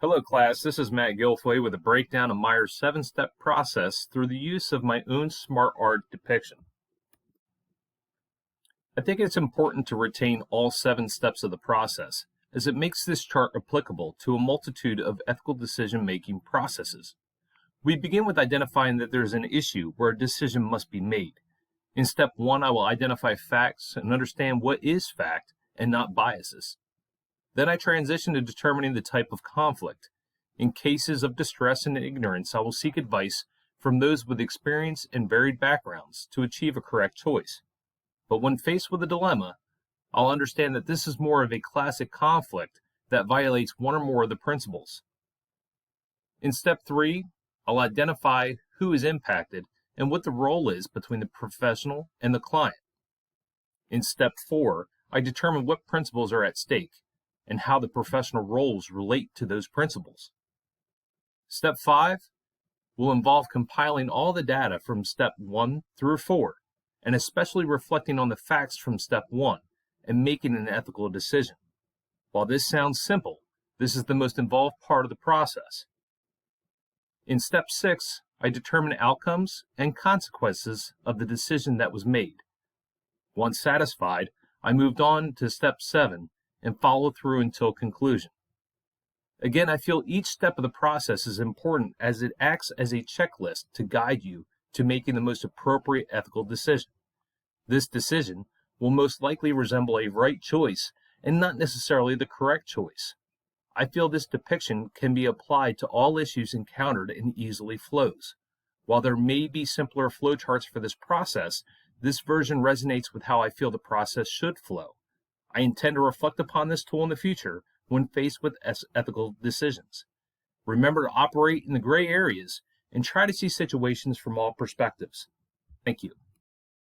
Hello class, this is Matt Guilfoyle with a breakdown of Meyer's 7-step process through the use of my own smart art depiction. I think it's important to retain all 7 steps of the process, as it makes this chart applicable to a multitude of ethical decision-making processes. We begin with identifying that there is an issue where a decision must be made. In step 1, I will identify facts and understand what is fact and not biases. Then I transition to determining the type of conflict. In cases of distress and ignorance, I will seek advice from those with experience and varied backgrounds to achieve a correct choice. But when faced with a dilemma, I'll understand that this is more of a classic conflict that violates one or more of the principles. In step 3, I'll identify who is impacted and what the role is between the professional and the client. In step 4, I determine what principles are at stake and how the professional roles relate to those principles. Step 5 will involve compiling all the data from step 1 through 4, and especially reflecting on the facts from step 1 and making an ethical decision. While this sounds simple, this is the most involved part of the process. In step 6, I determine outcomes and consequences of the decision that was made. Once satisfied, I moved on to step 7 and follow through until conclusion. Again, I feel each step of the process is important as it acts as a checklist to guide you to making the most appropriate ethical decision. This decision will most likely resemble a right choice and not necessarily the correct choice. I feel this depiction can be applied to all issues encountered and easily flows. While there may be simpler flowcharts for this process, this version resonates with how I feel the process should flow. I intend to reflect upon this tool in the future when faced with ethical decisions. Remember to operate in the gray areas and try to see situations from all perspectives. Thank you.